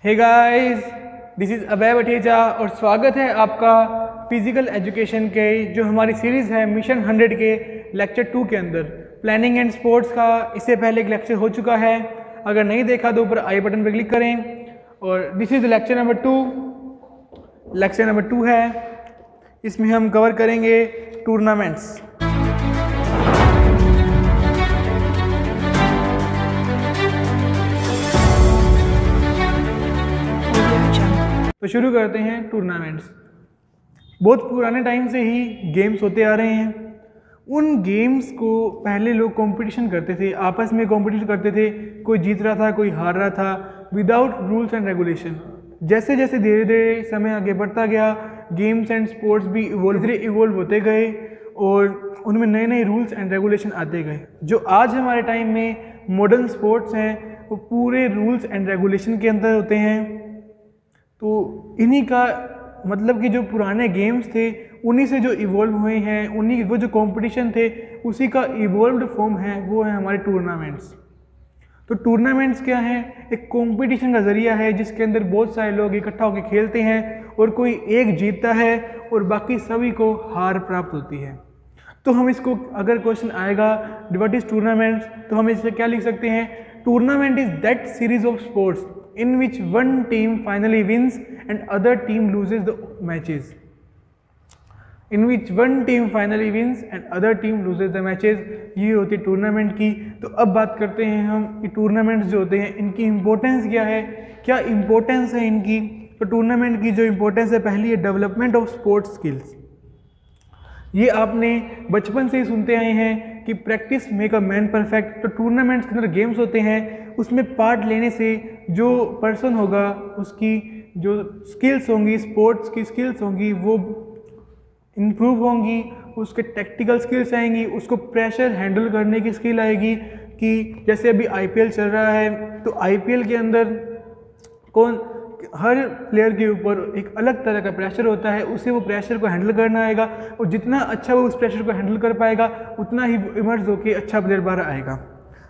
Hey guys, this is अभय बठेजा और स्वागत है आपका फिज़िकल एजुकेशन के जो हमारी सीरीज़ है मिशन 100 के लेक्चर 2 के अंदर प्लानिंग एंड स्पोर्ट्स का। इससे पहले एक लेक्चर हो चुका है, अगर नहीं देखा तो ऊपर आई बटन पर क्लिक करें। और this is lecture number 2। Lecture number 2 है, इसमें हम कवर करेंगे टूर्नामेंट्स। तो शुरू करते हैं टूर्नामेंट्स। बहुत पुराने टाइम से ही गेम्स होते आ रहे हैं। उन गेम्स को पहले लोग कंपटीशन करते थे, आपस में कंपटीशन करते थे, कोई जीत रहा था कोई हार रहा था, विदाउट रूल्स एंड रेगुलेशन। जैसे जैसे धीरे धीरे समय आगे बढ़ता गया, गेम्स एंड स्पोर्ट्स भी इवोल्व होते गए और उनमें नए नए रूल्स एंड रेगुलेशन आते गए। जो आज हमारे टाइम में मॉडर्न स्पोर्ट्स हैं वो पूरे रूल्स एंड रेगुलेशन के अंदर होते हैं। तो इन्हीं का मतलब कि जो पुराने गेम्स थे उन्हीं से जो इवॉल्व हुए हैं, उन्हीं वो जो कंपटीशन थे उसी का इवॉल्व्ड फॉर्म है, वो है हमारे टूर्नामेंट्स। तो टूर्नामेंट्स क्या है? एक कंपटीशन का जरिया है जिसके अंदर बहुत सारे लोग इकट्ठा होकर खेलते हैं और कोई एक जीतता है और बाकी सभी को हार प्राप्त होती है। तो हम इसको, अगर क्वेश्चन आएगा व्हाट इज टूर्नामेंट्स, तो हम इससे क्या लिख सकते हैं? Tournament is that series of sports in which one team finally wins and other team loses the matches. In which one team finally wins and other team loses the matches. ये होती है टूर्नामेंट की। तो अब बात करते हैं हम कि टूर्नामेंट्स जो होते हैं इनकी इम्पोर्टेंस क्या है, क्या इम्पोर्टेंस है इनकी। तो टूर्नामेंट की जो इम्पोर्टेंस है, पहली है डेवलपमेंट ऑफ स्पोर्ट्स स्किल्स। ये आपने बचपन से ही सुनते आए हैं कि practice make a man perfect. तो टूर्नामेंट्स के अंदर गेम्स होते हैं, उसमें पार्ट लेने से जो पर्सन होगा उसकी जो स्किल्स होंगी, स्पोर्ट्स की स्किल्स होंगी, वो इम्प्रूव होंगी, उसके टैक्टिकल स्किल्स आएंगी, उसको प्रेशर हैंडल करने की स्किल आएगी। कि जैसे अभी आईपीएल चल रहा है तो आईपीएल के अंदर हर प्लेयर के ऊपर एक अलग तरह का प्रेशर होता है, उसे वो प्रेशर को हैंडल करना आएगा और जितना अच्छा वो उस प्रेशर को हैंडल कर पाएगा उतना ही इमर्ज होकर अच्छा प्लेयर बाहर आएगा।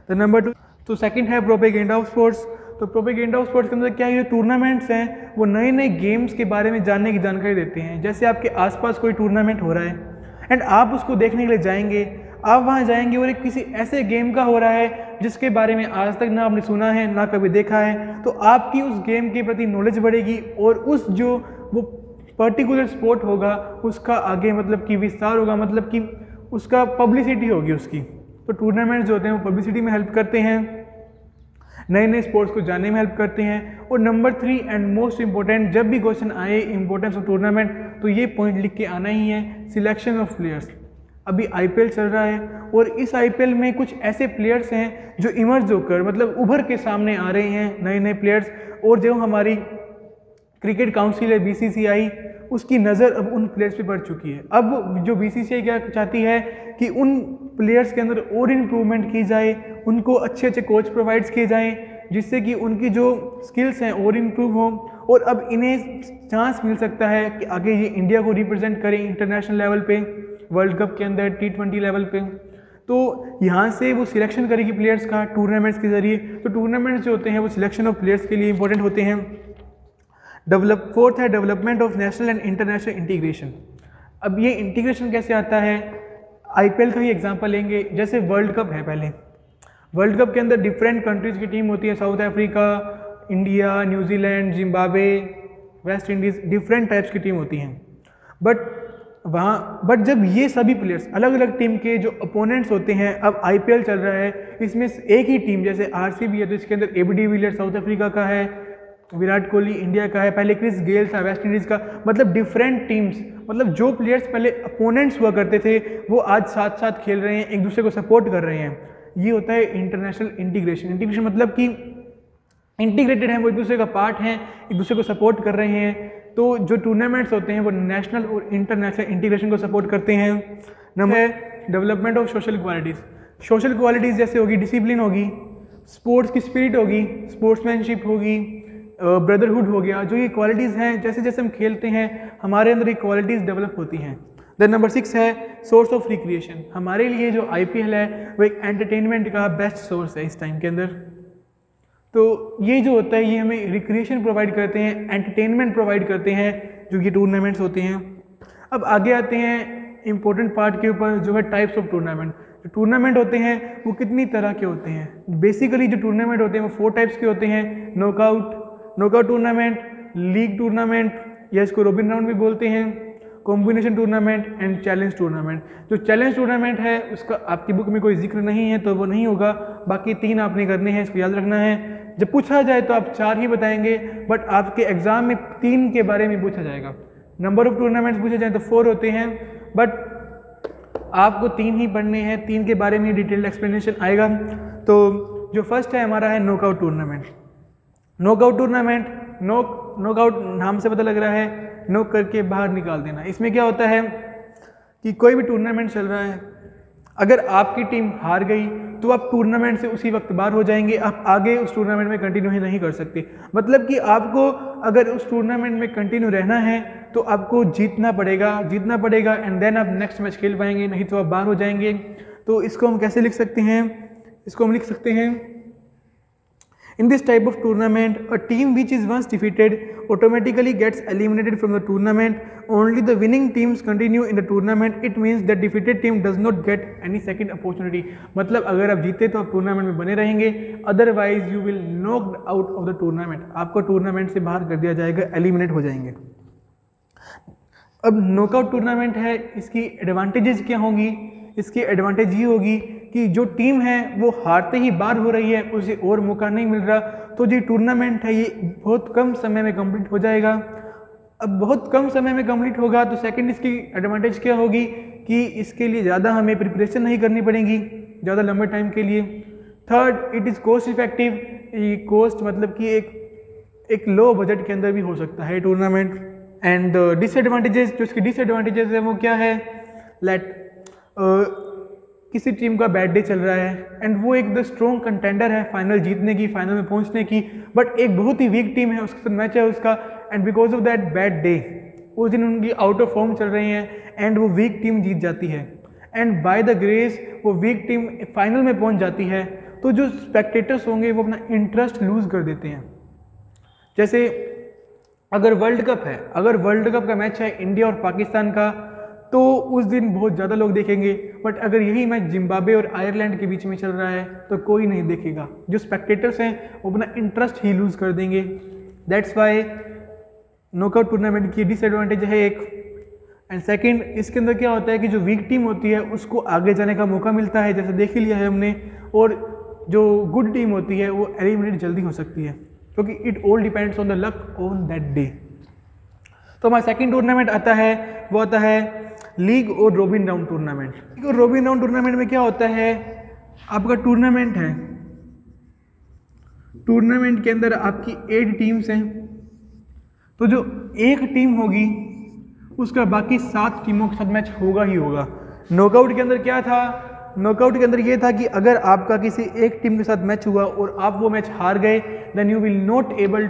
तो नंबर 2, तो सेकंड है प्रोपेगेंडा ऑफ स्पोर्ट्स। तो प्रोपेगेंडा ऑफ स्पोर्ट्स के अंदर क्या है? टूर्नामेंट्स हैं वो नए नए गेम्स के बारे में जानने की जानकारी देते हैं। जैसे आपके आसपास कोई टूर्नामेंट हो रहा है एंड आप उसको देखने के लिए जाएंगे, आप वहाँ जाएंगे और एक किसी ऐसे गेम का हो रहा है जिसके बारे में आज तक ना आपने सुना है ना कभी देखा है, तो आपकी उस गेम के प्रति नॉलेज बढ़ेगी और उस जो वो पर्टिकुलर स्पोर्ट होगा उसका आगे मतलब कि विस्तार होगा, मतलब कि उसका पब्लिसिटी होगी उसकी। तो टूर्नामेंट जो होते हैं वो पब्लिसिटी में हेल्प करते हैं, नए नए स्पोर्ट्स को जानने में हेल्प करते हैं। और नंबर 3 एंड मोस्ट इंपॉर्टेंट, जब भी क्वेश्चन आए इंपॉर्टेंस ऑफ टूर्नामेंट तो ये पॉइंट लिख के आना ही है, सिलेक्शन ऑफ प्लेयर्स। अभी आईपीएल चल रहा है और इस आईपीएल में कुछ ऐसे प्लेयर्स हैं जो इमर्ज होकर मतलब उभर के सामने आ रहे हैं, नए नए प्लेयर्स। और जो हमारी क्रिकेट काउंसिल है बीसीसीआई, उसकी नज़र अब उन प्लेयर्स पे पड़ चुकी है। अब जो बीसीसीआई क्या चाहती है कि उन प्लेयर्स के अंदर और इम्प्रूवमेंट की जाए, उनको अच्छे अच्छे कोच प्रोवाइड्स किए जाएं जिससे कि उनकी जो स्किल्स हैं और इम्प्रूव हों। और अब इन्हें चांस मिल सकता है कि आगे ये इंडिया को रिप्रेजेंट करें इंटरनेशनल लेवल पे, वर्ल्ड कप के अंदर, T20 लेवल पे। तो यहाँ से वो सिलेक्शन करेगी प्लेयर्स का टूर्नामेंट्स के जरिए। तो टूर्नामेंट्स जो होते हैं वो सिलेक्शन ऑफ प्लेयर्स के लिए इंपॉर्टेंट होते हैं। फोर्थ है development of national and international integration. अब ये इंटीग्रेशन कैसे आता है? आईपीएल का ही एग्जांपल लेंगे। जैसे वर्ल्ड कप है, पहले वर्ल्ड कप के अंदर डिफरेंट कंट्रीज़ की टीम होती है, south Africa, India, New Zealand, Zimbabwe, West Indies, different types की टीम होती हैं। बट जब ये सभी प्लेयर्स अलग अलग टीम के जो अपोनेंट्स होते हैं, अब आईपीएल चल रहा है, इसमें एक ही टीम जैसे आरसीबी है तो इसके अंदर एबी डिविलियर्स साउथ अफ्रीका का है, विराट कोहली इंडिया का है, पहले क्रिस गेल था वेस्ट इंडीज़ का। मतलब डिफरेंट टीम्स, मतलब जो प्लेयर्स पहले अपोनेंट्स हुआ करते थे वो आज साथ साथ खेल रहे हैं, एक दूसरे को सपोर्ट कर रहे हैं। ये होता है इंटरनेशनल इंटीग्रेशन। इंटीग्रेशन मतलब कि इंटीग्रेटेड हैं, वो एक दूसरे का पार्ट हैं, एक दूसरे को सपोर्ट कर रहे हैं। तो जो टूर्नामेंट्स होते हैं वो नेशनल और इंटरनेशनल इंटीग्रेशन को सपोर्ट करते हैं। नंबर है development of social qualities. Social qualities जैसे होगी डिसिप्लिन होगी, स्पोर्ट्स की स्पिरिट होगी, स्पोर्ट्समैनशिप होगी, ब्रदरहुड हो गया। जो ये क्वालिटीज़ हैं, जैसे जैसे हम खेलते हैं हमारे अंदर ये क्वालिटीज़ डेवलप होती हैं। देन नंबर 6 है सोर्स ऑफ रिक्रिएशन। हमारे लिए जो आईपीएल है वो एक एंटरटेनमेंट का बेस्ट सोर्स है इस टाइम के अंदर। तो ये जो होता है ये हमें रिक्रिएशन प्रोवाइड करते हैं, एंटरटेनमेंट प्रोवाइड करते हैं जो ये टूर्नामेंट्स होते हैं। अब आगे आते हैं इम्पोर्टेंट पार्ट के ऊपर जो है टाइप्स ऑफ टूर्नामेंट। जो टूर्नामेंट होते हैं वो कितनी तरह के होते हैं। बेसिकली जो टूर्नामेंट होते हैं वो 4 टाइप्स के होते हैं। नॉकआउट टूर्नामेंट, लीग टूर्नामेंट या इसको रॉबिन राउंड भी बोलते हैं, combination tournament and challenge tournament. जो चैलेंज टूर्नामेंट है उसका आपकी बुक में कोई जिक्र नहीं है तो वो नहीं होगा, बाकी 3 आपने करने हैं, इसको याद रखना है। जब पूछा जाए तो आप 4 ही बताएंगे, बट आपके एग्जाम में 3 के बारे में पूछा जाएगा। नंबर ऑफ टूर्नामेंट्स पूछे जाए तो 4 होते हैं, बट आपको 3 ही पढ़ने हैं, 3 के बारे में डिटेल्ड एक्सप्लेनेशन आएगा। तो जो फर्स्ट है हमारा है knockout tournament. Knockout tournament, knockout नाम से पता लग रहा है नॉक करके बाहर निकाल देना। इसमें क्या होता है कि कोई भी टूर्नामेंट चल रहा है, अगर आपकी टीम हार गई तो आप टूर्नामेंट से उसी वक्त बाहर हो जाएंगे, आप आगे उस टूर्नामेंट में कंटिन्यू ही नहीं कर सकते। मतलब कि आपको अगर उस टूर्नामेंट में कंटिन्यू रहना है तो आपको जीतना पड़ेगा एंड देन आप नेक्स्ट मैच खेल पाएंगे, नहीं तो आप बाहर हो जाएंगे। तो इसको हम कैसे लिख सकते हैं, इसको हम लिख सकते हैं In this type of tournament, a team which is once defeated automatically gets eliminated from the tournament. Only the winning teams continue in the tournament. It means that defeated team does not get any second opportunity. मतलब अगर आप जीते तो आप tournament में बने रहेंगे, otherwise you will knocked out of the tournament. आपको टूर्नामेंट से बाहर कर दिया जाएगा, एलिमिनेट हो जाएंगे। अब नॉकआउट टूर्नामेंट है, इसकी एडवांटेजेस क्या होंगी? इसकी एडवांटेज ये होगी कि जो टीम है वो हारते ही बाहर हो रही है, उसे और मौका नहीं मिल रहा, तो जो टूर्नामेंट है ये बहुत कम समय में कंप्लीट हो जाएगा। अब बहुत कम समय में कंप्लीट होगा तो सेकंड इसकी एडवांटेज क्या होगी कि इसके लिए ज़्यादा हमें प्रिपरेशन नहीं करनी पड़ेगी ज़्यादा लंबे टाइम के लिए। Third, it is cost effective. ये कॉस्ट मतलब कि एक लो बजट के अंदर भी हो सकता है टूर्नामेंट। एंड डिसएडवांटेजेस, जो इसकी डिसएडवांटेजेस है वो क्या है, किसी टीम का बैड डे चल रहा है एंड वो एक द स्ट्रॉन्ग कंटेंडर है फाइनल जीतने की, फाइनल में पहुंचने की, बट एक बहुत ही वीक टीम है, उसके साथ मैच है उसका, and because of that bad day उस दिन उनकी आउट ऑफ फॉर्म चल रही हैं एंड वो वीक टीम जीत जाती है एंड बाय द ग्रेस वो वीक टीम फाइनल में पहुंच जाती है, तो जो स्पेक्टेटर्स होंगे वो अपना इंटरेस्ट लूज कर देते हैं। जैसे अगर वर्ल्ड कप है, अगर वर्ल्ड कप का मैच है इंडिया और पाकिस्तान का, तो उस दिन बहुत ज़्यादा लोग देखेंगे, बट अगर यही मैच जिम्बाब्वे और आयरलैंड के बीच में चल रहा है तो कोई नहीं देखेगा। जो स्पेक्टेटर्स हैं वो अपना इंटरेस्ट ही लूज़ कर देंगे। दैट्स वाई नॉकआउट टूर्नामेंट की डिसएडवांटेज है एक। एंड सेकंड, इसके अंदर क्या होता है कि जो वीक टीम होती है उसको आगे जाने का मौका मिलता है, जैसे देख ही लिया है हमने, और जो गुड टीम होती है वो एलिमिनेट जल्दी हो सकती है, क्योंकि it all depends on the luck on that day. तो हमारा सेकंड टूर्नामेंट आता है, वो आता है लीग और रॉबिन राउंड टूर्नामेंट। लीग और रॉबिन राउंड टूर्नामेंट में क्या होता है, आपका टूर्नामेंट है, टूर्नामेंट के अंदर आपकी 8 टीम्स हैं, तो जो एक टीम होगी उसका बाकी 7 टीमों के साथ मैच होगा ही होगा। नॉकआउट के अंदर क्या था, नॉकआउट के अंदर ये था कि अगर आपका किसी एक टीम के साथ मैच हुआ और आप वो मैच हार गए, then you will not able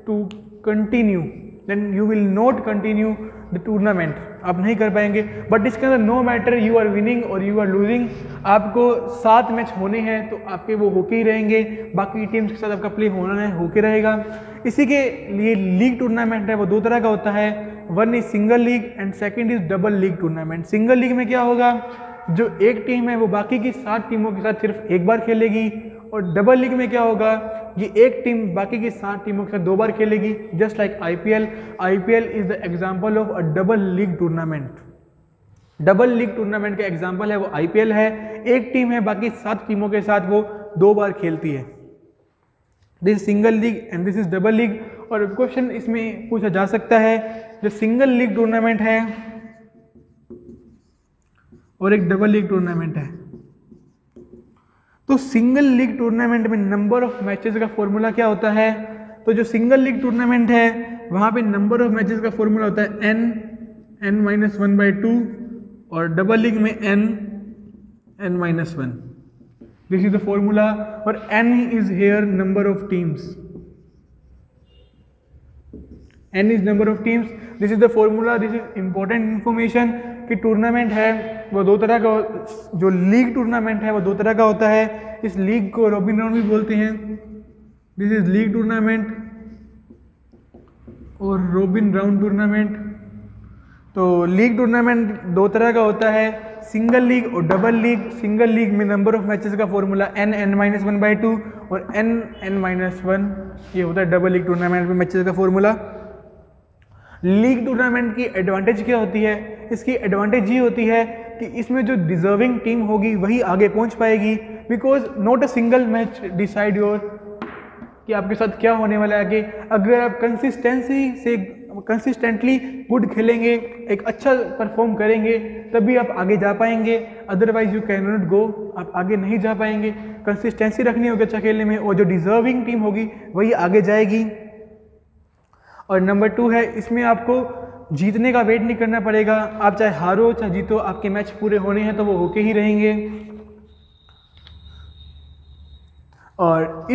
to continue, then you will not continue the tournament, आप नहीं कर पाएंगे। बट इसके अंदर no matter you are winning और यू आर लूजिंग, आपको 7 मैच होने हैं तो आपके वो होके ही रहेंगे, बाकी टीम्स के साथ आपका प्ले होना है, होके रहेगा। इसी के लिए लीग टूर्नामेंट है वो 2 तरह का होता है, one is single league and second is double league tournament. Single league में क्या होगा, जो एक टीम है वो बाकी की 7 टीमों के साथ सिर्फ एक बार खेलेगी, और डबल लीग में क्या होगा, ये एक टीम बाकी की 7 टीमों के साथ 2 बार खेलेगी, just like IPL. IPL is the example of a double league tournament. Double league tournament का एग्जांपल है वो आईपीएल है, एक टीम है बाकी 7 टीमों के साथ वो 2 बार खेलती है। This single league and this is double league. और क्वेश्चन इसमें पूछा जा सकता है, जो सिंगल लीग टूर्नामेंट है और एक डबल लीग टूर्नामेंट है, तो सिंगल लीग टूर्नामेंट में नंबर ऑफ मैचेस का फॉर्मूला क्या होता है, तो जो सिंगल लीग टूर्नामेंट है वहाँ पे नंबर ऑफ मैचेस का फॉर्मूला होता है n-1/2, और डबल लीग में n-1। This is the formula, और n is here number of teams, n is number of teams, this is the formula. This is important information कि tournament है वो 2 तरह का, जो लीग टूर्नामेंट है वो 2 तरह का होता है। इस लीग को रॉबिन राउंड भी बोलते हैं, दिस इज लीग टूर्नामेंट और रॉबिन राउंड टूर्नामेंट। तो लीग टूर्नामेंट दो तरह का होता है, सिंगल लीग और डबल लीग। सिंगल लीग में नंबर ऑफ मैचेस का फॉर्मूला n(n-1/2) और n(n-1) ये होता है डबल लीग टूर्नामेंट में मैचेस का फॉर्मूला। लीग टूर्नामेंट की एडवांटेज क्या होती है? इसकी एडवांटेज ये होती है कि इसमें जो डिजर्विंग टीम होगी वही आगे पहुंच पाएगी, because not a single match decide your कि आपके साथ क्या होने वाला है आगे। अगर आप कंसिस्टेंटली गुड खेलेंगे, एक अच्छा परफॉर्म करेंगे, तभी आप आगे जा पाएंगे, otherwise you can not go, आप आगे नहीं जा पाएंगे। कंसिस्टेंसी रखनी होगी अच्छा खेलने में, और जो डिजर्विंग टीम होगी वही आगे जाएगी। और नंबर 2 है, इसमें आपको जीतने का वेट नहीं करना पड़ेगा। आप चाहे हारो चाहे जीतो, आपके मैच पूरे होने हैं तो वो होके ही रहेंगे। और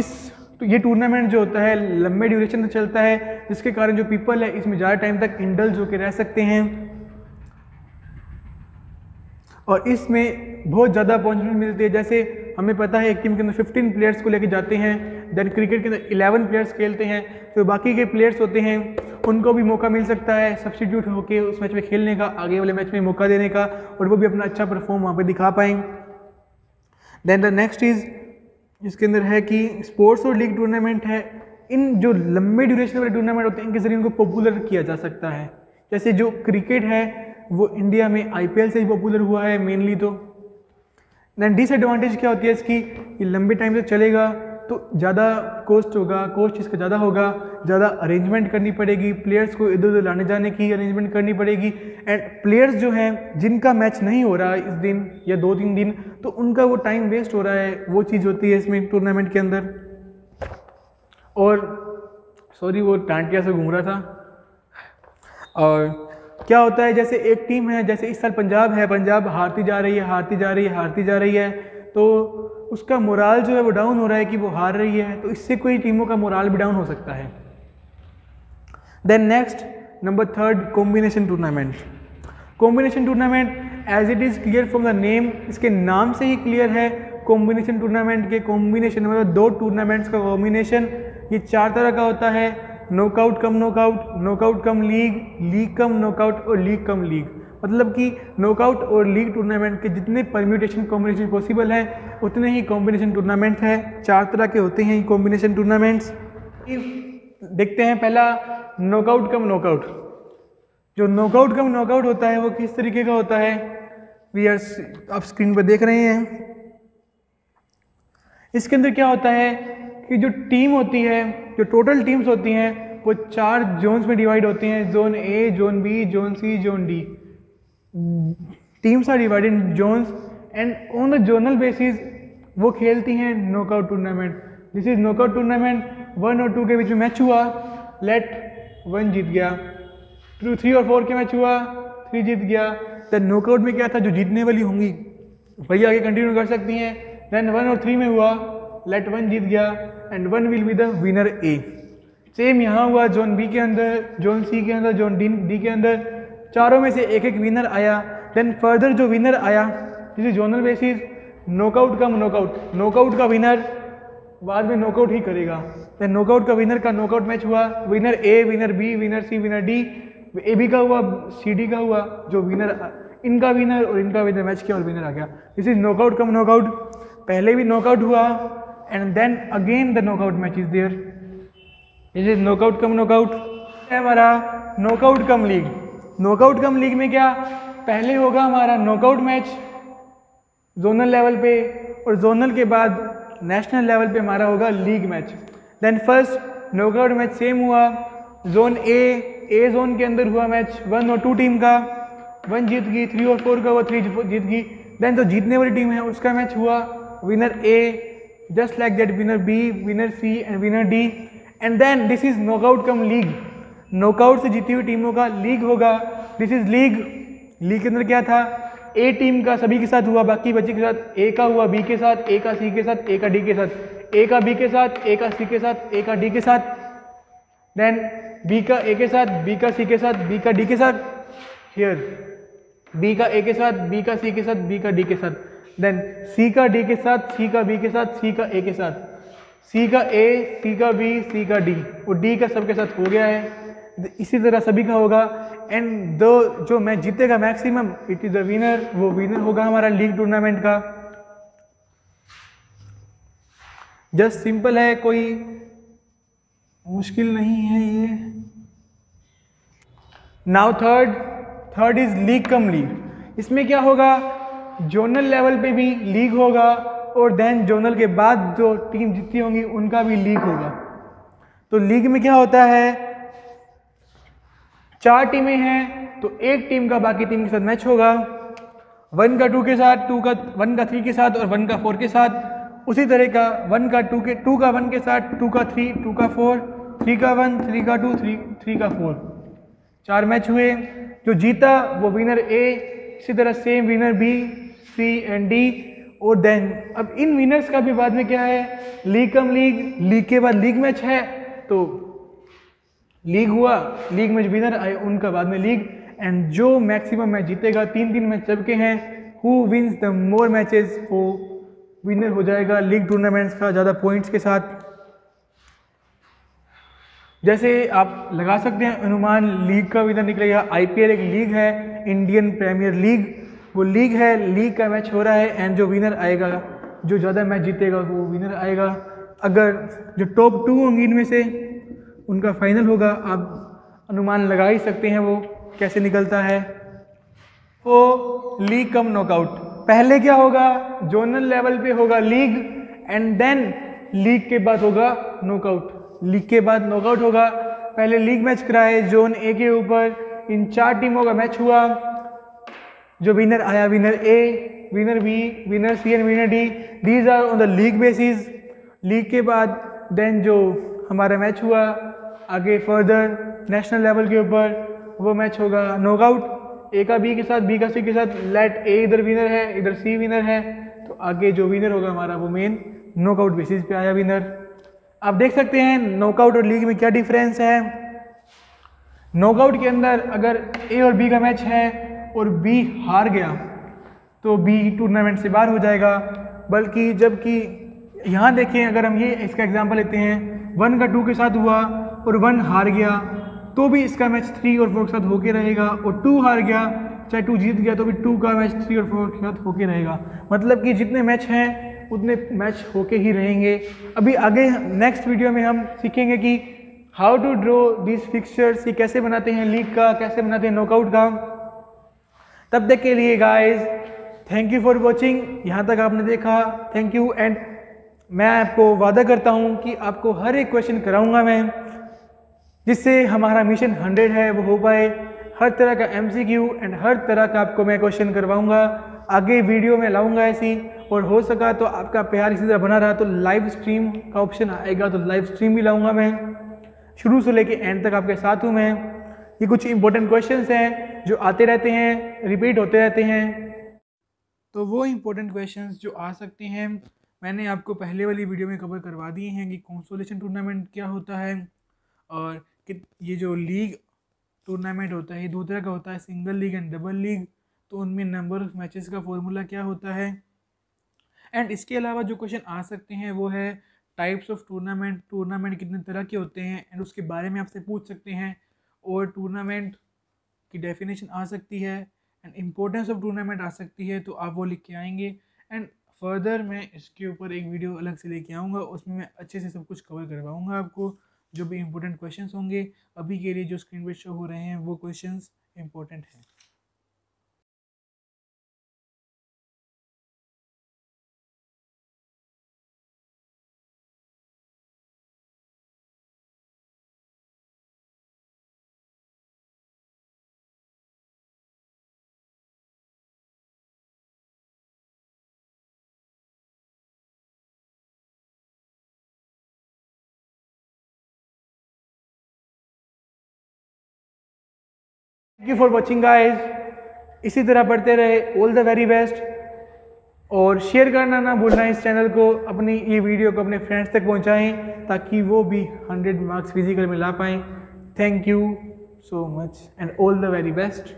तो ये टूर्नामेंट जो होता है लंबे ड्यूरेशन से चलता है, जिसके कारण जो पीपल है इसमें ज़्यादा टाइम तक इंडल्ज होकर रह सकते हैं। और इसमें बहुत ज़्यादा अपॉर्चुनिटी मिलती है। जैसे हमें पता है एक टीम के अंदर 15 प्लेयर्स को लेकर जाते हैं, देन क्रिकेट के अंदर 11 प्लेयर्स खेलते हैं, तो बाकी के प्लेयर्स होते हैं उनको भी मौका मिल सकता है सब्स्टिट्यूट होकर उस मैच में खेलने का, आगे वाले मैच में मौका देने का, और वो भी अपना अच्छा परफॉर्म वहाँ पर दिखा पाएँ। देन द नेक्स्ट इज़ इसके अंदर है कि स्पोर्ट्स और लीग टूर्नामेंट है, इन जो लंबे ड्यूरेशन वाले टूर्नामेंट होते हैं इनके जरिए इनको पॉपुलर किया जा सकता है। जैसे जो क्रिकेट है वो इंडिया में IPL से ही पॉपुलर हुआ है मेनली। तो देन डिसएडवांटेज क्या होती है इसकी, ये लंबे टाइम से चलेगा तो ज़्यादा कॉस्ट होगा, कॉस्ट इसका ज़्यादा होगा, ज़्यादा अरेंजमेंट करनी पड़ेगी, प्लेयर्स को इधर उधर लाने जाने की अरेंजमेंट करनी पड़ेगी। एंड प्लेयर्स जो हैं जिनका मैच नहीं हो रहा है इस दिन या 2-3 दिन, तो उनका वो टाइम वेस्ट हो रहा है, वो चीज़ होती है इसमें टूर्नामेंट के अंदर। और सॉरी वो टांटिया से घूम रहा था। और क्या होता है, जैसे एक टीम है, जैसे इस साल पंजाब है, पंजाब हारती जा रही है, तो उसका मोराल जो है वो डाउन हो रहा है कि वो हार रही है, तो इससे कोई टीमों का मोराल भी डाउन हो सकता है। Then next number 3 combination tournament. Combination tournament as it is clear from the name, इसके नाम से ही क्लियर है। कॉम्बिनेशन टूर्नामेंट के कॉम्बिनेशन मतलब 2 टूर्नामेंट्स का कॉम्बिनेशन, ये 4 तरह का होता है, knockout cum knockout, knockout cum league, league cum knockout और लीग कम लीग। मतलब कि नॉकआउट और लीग टूर्नामेंट के जितने परम्यूटेशन कॉम्बिनेशन पॉसिबल है उतने ही कॉम्बिनेशन टूर्नामेंट है। 4 तरह के होते हैं ये कॉम्बिनेशन टूर्नामेंट्स। देखते हैं पहला नॉकआउट कम नॉकआउट। जो नॉकआउट कम नॉकआउट होता है वो किस तरीके का होता है, आप स्क्रीन पर देख रहे हैं। इसके अंदर क्या होता है कि जो टीम होती है, जो टोटल टीम्स होती हैं वो 4 जोन्स में डिवाइड होती हैं, zone A, zone B, zone C, zone D। Teams are divided in zones and on the zonal basis वो खेलती हैं knockout tournament. This is knockout tournament, 1 और 2 के बीच में मैच हुआ, लेट 1 जीत गया, 3 और 4 के मैच हुआ, 3 जीत गया। देन नॉकआउट में क्या था, जो जीतने वाली होंगी वही आगे कंटिन्यू कर सकती हैं। देन 1 और 3 में हुआ, लेट 1 जीत गया and 1 will be the winner A। Same यहाँ हुआ जोन B के अंदर, जोन C के अंदर, जोन D के अंदर, चारों में से एक एक विनर आया। देन फर्दर जो विनर आया जिसे zonal basis, knockout cum knockout, knockout का विनर बाद में नॉकआउट ही करेगा। देन नॉकआउट का विनर का नॉकआउट मैच हुआ, winner A, winner B, winner C, winner D, AB का हुआ, CD का हुआ, जो विनर इनका विनर और इनका विनर मैच किया और विनर आ गया। This is knockout cum knockout. पहले भी नॉकआउट हुआ and then again the knockout match is there. This is knockout cum knockout. हमारा knockout cum league. Knockout cum league में क्या, पहले होगा हमारा नॉकआउट मैच जोनल लेवल पे, और जोनल के बाद नेशनल लेवल पे हमारा होगा league match. Then first knockout match same हुआ, जोन ए जोन के अंदर हुआ मैच 1 और 2 टीम का, 1 जीत गई, 3 और 4 का हुआ, 3 जीत गई। देन जो जीतने वाली टीम है उसका मैच हुआ, winner A, just like that winner B, winner C and winner D। And then this is knockout cum league. Knockout से जीती हुई टीमों का लीग होगा। This is league. लीग के अंदर क्या था, A टीम का सभी के साथ हुआ, बाकी बच्चे के साथ, A का हुआ B के साथ, A का C के साथ, A का D के साथ, A का B के साथ, A का C के साथ, A का D के साथ। देन B का A के साथ, B का C के साथ, B का D के साथ। हियर B का A के साथ, B का C के साथ, B का D के साथ। देन C का D के साथ, C का B के साथ, C का A के साथ। सी का ए, सी का बी, सी का डी और डी का सबके साथ हो गया है। इसी तरह सभी का होगा एंड जो मैच जीतेगा maximum it is the winner, वो विनर होगा हमारा लीग टूर्नामेंट का। जस्ट सिंपल है, कोई मुश्किल नहीं है ये। Now third is league cum league. इसमें क्या होगा, जोनल लेवल पे भी लीग होगा और देन जोनल के बाद जो टीम जीती होंगी उनका भी लीग होगा। तो लीग में क्या होता है, 4 टीमें हैं तो एक टीम का बाकी टीम के साथ मैच होगा, 1 का 2 के साथ, 1 का 3 के साथ और 1 का 4 के साथ। उसी तरह का 1 का 2 का 1 के साथ, 2 का 3, 2 का 4, 3 का 1, 3 का 2, 3 का 4। 4 मैच हुए, जो जीता वो विनर ए, इसी तरह same winner B, C and D. और देन अब इन विनर्स का भी बाद में क्या है, लीग कम लीग के बाद लीग मैच है, तो लीग हुआ, लीग में विनर आए उनका बाद में लीग। एंड जो मैक्सिमम मैच जीतेगा, 3 मैच सबके हैं, who wins the more matches वो विनर हो जाएगा लीग टूर्नामेंट्स का ज़्यादा पॉइंट्स के साथ। जैसे आप लगा सकते हैं अनुमान, लीग का विनर निकलेगा। आईपीएल एक लीग है, इंडियन प्रीमियर लीग, वो लीग है, लीग का मैच हो रहा है एंड जो विनर आएगा, जो ज़्यादा मैच जीतेगा वो विनर आएगा। अगर जो टॉप 2 होंगी इनमें से उनका फाइनल होगा। आप अनुमान लगा ही सकते हैं वो कैसे निकलता है। वो लीग कम नॉकआउट, पहले क्या होगा, जोनल लेवल पे होगा लीग एंड देन लीग के बाद होगा नॉकआउट। लीग के बाद नॉकआउट होगा, पहले लीग मैच कराए जोन ए के ऊपर, इन 4 टीमों का मैच हुआ, जो विनर आया, winner A, winner B, winner C and winner D, these are on the league basis. League के बाद देन जो हमारा मैच हुआ आगे फर्दर नेशनल लेवल के ऊपर, वो मैच होगा नॉकआउट, ए का बी के साथ, बी का सी के साथ। लेट ए इधर विनर है, इधर सी विनर है, तो आगे जो विनर होगा हमारा वो मेन नॉकआउट बेसिस पे आया विनर। आप देख सकते हैं नॉकआउट और लीग में क्या डिफरेंस है। नॉकआउट के अंदर अगर ए और बी का मैच है और बी हार गया तो बी टूर्नामेंट से बाहर हो जाएगा। बल्कि जबकि यहाँ देखें, अगर हम ये इसका एग्जांपल लेते हैं, 1 का 2 के साथ हुआ और 1 हार गया तो भी इसका मैच 3 और 4 के साथ होके रहेगा, और 2 हार गया चाहे 2 जीत गया तो भी 2 का मैच 3 और 4 के साथ होके रहेगा। मतलब कि जितने मैच हैं उतने मैच होके ही रहेंगे। अभी आगे नेक्स्ट वीडियो में हम सीखेंगे कि how to draw this fixtures, ये कैसे बनाते हैं लीग का, कैसे बनाते हैं नॉकआउट का। तब तक के लिए guys thank you for watching, यहाँ तक आपने देखा, थैंक यू। एंड मैं आपको वादा करता हूँ कि आपको हर एक क्वेश्चन कराऊंगा मैं, जिससे हमारा मिशन 100 है वो हो पाए। हर तरह का MCQ एंड हर तरह का आपको मैं क्वेश्चन करवाऊंगा, आगे वीडियो में लाऊंगा ऐसी। और हो सका तो आपका प्यार इसी तरह बना रहा तो लाइव स्ट्रीम का ऑप्शन आएगा तो लाइव स्ट्रीम भी लाऊंगा मैं। शुरू से लेके एंड तक आपके साथ हूँ मैं। ये कुछ इंपॉर्टेंट क्वेश्चंस हैं जो आते रहते हैं, रिपीट होते रहते हैं, तो वो इंपॉर्टेंट क्वेश्चंस जो आ सकते हैं मैंने आपको पहले वाली वीडियो में कवर करवा दिए हैं कि कंसोलेशन टूर्नामेंट क्या होता है, और कि ये जो लीग टूर्नामेंट होता है ये 2 तरह का होता है, single league and double league. तो उनमें नंबर ऑफ मैचेस का फॉर्मूला क्या होता है। एंड इसके अलावा जो क्वेश्चन आ सकते हैं वो है टाइप्स ऑफ टूर्नामेंट कितने तरह के होते हैं एंड उसके बारे में आपसे पूछ सकते हैं, और टूर्नामेंट की डेफिनेशन आ सकती है एंड इम्पोर्टेंस ऑफ टूर्नामेंट आ सकती है, तो आप वो लिख के आएंगे। एंड फर्दर मैं इसके ऊपर एक वीडियो अलग से लेके आऊँगा, उसमें मैं अच्छे से सब कुछ कवर करवाऊँगा आपको, जो भी इम्पोर्टेंट क्वेश्चंस होंगे। अभी के लिए जो स्क्रीन पे शो हो रहे हैं वो क्वेश्चंस इम्पोर्टेंट हैं। Thank you for watching guys, इसी तरह पढ़ते रहे, ऑल द वेरी बेस्ट। और शेयर करना ना भूलना इस चैनल को, अपनी ये वीडियो को अपने फ्रेंड्स तक पहुंचाएं ताकि वो भी 100 मार्क्स फिजिकल में ला पाएँ। Thank you so much and all the very best.